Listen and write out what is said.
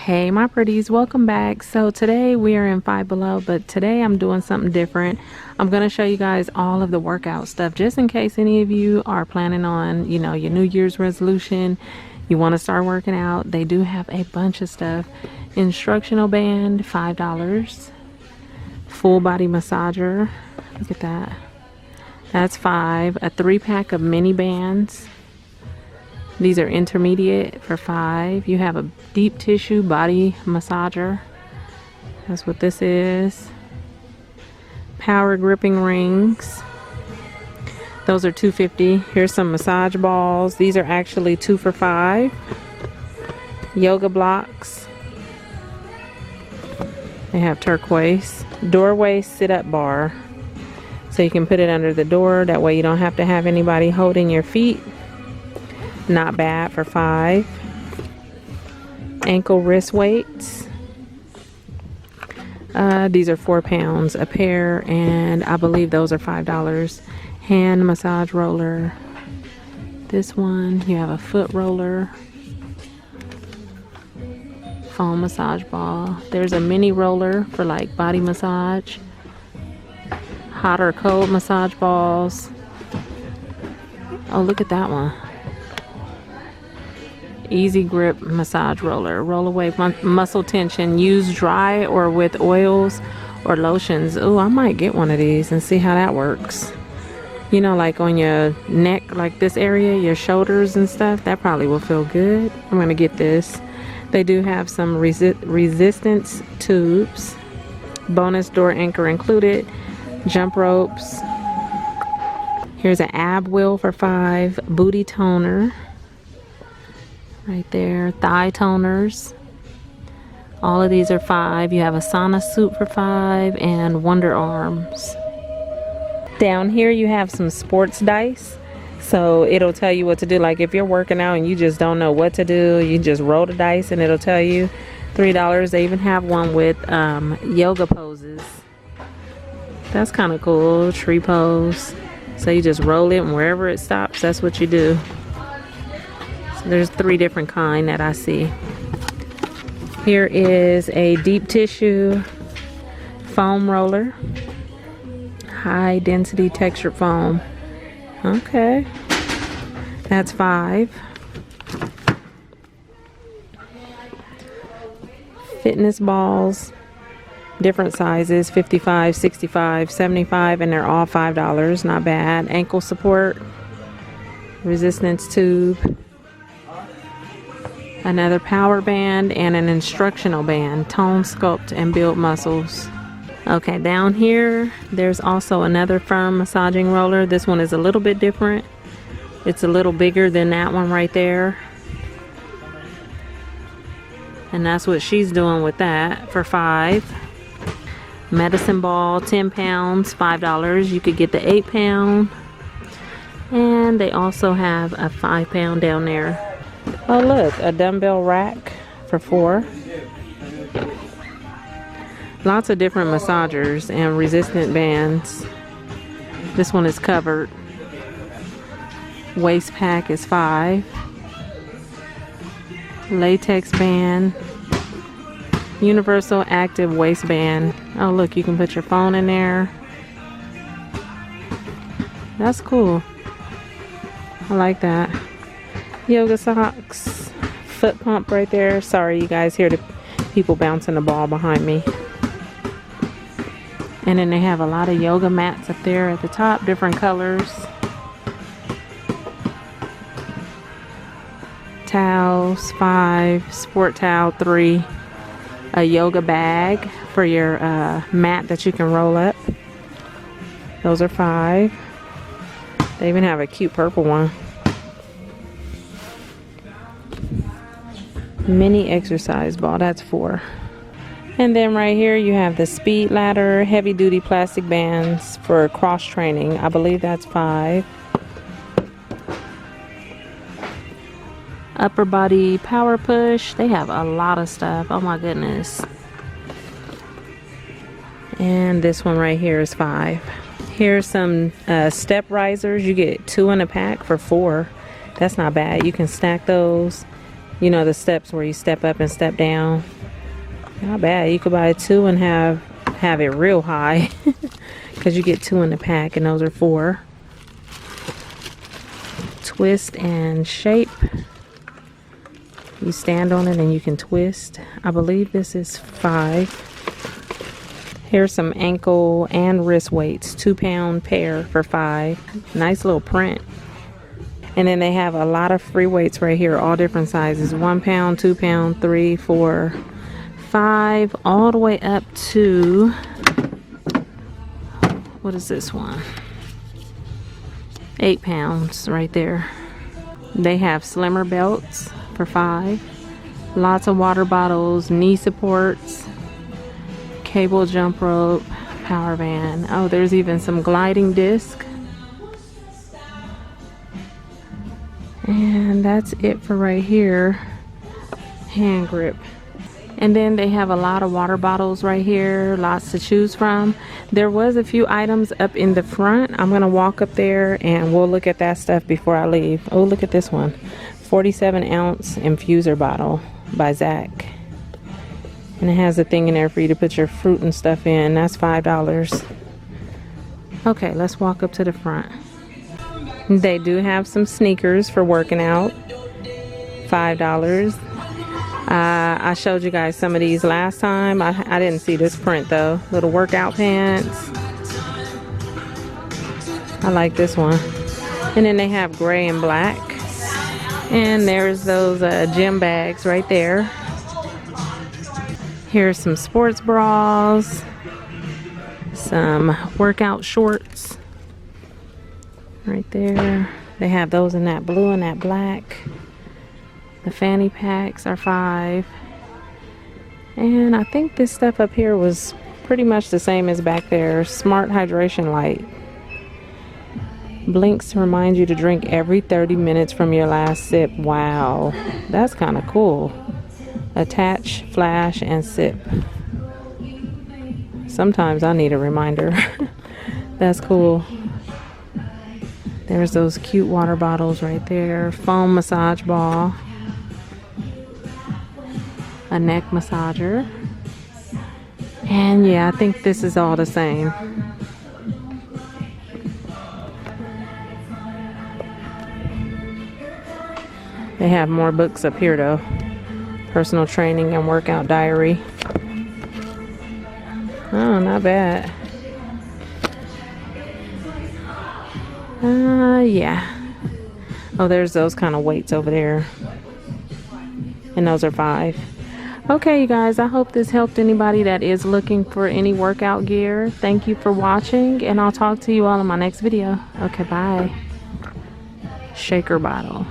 Hey my pretties, welcome back. So today we are in Five Below, but today I'm doing something different. I'm going to show you guys all of the workout stuff just in case any of you are planning on, you know, your New Year's resolution. You want to start working out. They do have a bunch of stuff. Instructional band, $5. Full body massager, look at that. That's $5. A 3-pack of mini bands. These are intermediate for $5. You have a deep tissue body massager. That's what this is. Power gripping rings. Those are $2.50. Here's some massage balls. These are actually 2 for $5. Yoga blocks. They have turquoise. Doorway sit-up bar. So you can put it under the door. That way you don't have to have anybody holding your feet. Not bad for $5. Ankle wrist weights. These are 4 pounds a pair, and I believe those are $5. Hand massage roller. This one, you have a foot roller. Foam massage ball. There's a mini roller for like body massage. Hot or cold massage balls. Oh, look at that one. Easy grip massage roller. Roll away muscle tension. Use dry or with oils or lotions. Oh, I might get one of these and see how that works. You know, like on your neck, like this area, your shoulders and stuff. That probably will feel good. I'm gonna get this. They do have some resistance tubes. Bonus door anchor included. Jump ropes. Here's an ab wheel for $5. Booty toner. Right there. Thigh toners. All of these are $5. You have a sauna suit for $5 and Wonder Arms. Down here you have some sports dice. So it'll tell you what to do. Like if you're working out and you just don't know what to do, you just roll the dice and it'll tell you. $3. They even have one with yoga poses. That's kind of cool. Tree pose. So you just roll it and wherever it stops, that's what you do. There's 3 different kind that I see. Here is a deep tissue foam roller. High density textured foam. Okay. That's $5. Fitness balls. Different sizes. 55, 65, 75, and they're all $5. Not bad. Ankle support. Resistance tube. Another power band and an instructional band. Tone, sculpt, and build muscles. Okay, down here, there's also another firm massaging roller. This one is a little bit different. It's a little bigger than that one right there. And that's what she's doing with that for $5. Medicine ball, 10 pounds, $5. You could get the 8 pound. And they also have a 5 pound down there. Oh look, a dumbbell rack for $4. Lots of different massagers and resistant bands. This one is covered. Waist pack is $5. Latex band. Universal active waistband. Oh look, you can put your phone in there. That's cool. I like that. Yoga socks. Foot pump right there. Sorry you guys hear the people bouncing the ball behind me. And then they have a lot of yoga mats up there at the top, different colors. Towels, $5. Sport towel, $3. A yoga bag for your mat that you can roll up. Those are $5. They even have a cute purple one. Mini exercise ball, that's $4. And then right here you have the speed ladder, heavy duty plastic bands for cross training. I believe that's $5. Upper body power push. They have a lot of stuff. Oh my goodness. And this one right here is $5. Here's some step risers. You get 2 in a pack for $4. That's not bad. You can stack those. You know, the steps where you step up and step down. Not bad. You could buy 2 and have it real high. Because you get 2 in the pack, and those are 4. Twist and shape. You stand on it and you can twist. I believe this is 5. Here's some ankle and wrist weights. 2-pound pair for 5. Nice little print. And then they have a lot of free weights right here, all different sizes. 1 pound, 2 pound, 3, 4, 5, all the way up to, what is this one? 8 pounds right there. They have slimmer belts for 5. Lots of water bottles, knee supports, cable jump rope, power band. Oh, there's even some gliding disc. And that's it for right here. Hand grip. And then they have a lot of water bottles right here, lots to choose from. There was a few items up in the front. I'm gonna walk up there and we'll look at that stuff before I leave. Oh, look at this one. 47-ounce infuser bottle by Zack. And it has a thing in there for you to put your fruit and stuff in. That's $5. Okay, let's walk up to the front. They do have some sneakers for working out. $5. I showed you guys some of these last time. I didn't see this print though. Little workout pants. I like this one. And then they have gray and black. And there's those gym bags right there. Here's some sports bras. Some workout shorts. Right there. They have those in that blue and that black. The fanny packs are 5. And I think this stuff up here was pretty much the same as back there. Smart hydration light. Blinks to remind you to drink every 30 minutes from your last sip. Wow, that's kind of cool. Attach, flash, and sip. Sometimes I need a reminder. That's cool. There's those cute water bottles right there. Foam massage ball. A neck massager. And yeah, I think this is all the same. They have more books up here though. Personal training and workout diary. Oh, not bad. Yeah. Oh, there's those kind of weights over there. And those are 5. Okay, you guys, I hope this helped anybody that is looking for any workout gear. Thank you for watching, and I'll talk to you all in my next video. Okay, bye. Shaker bottle.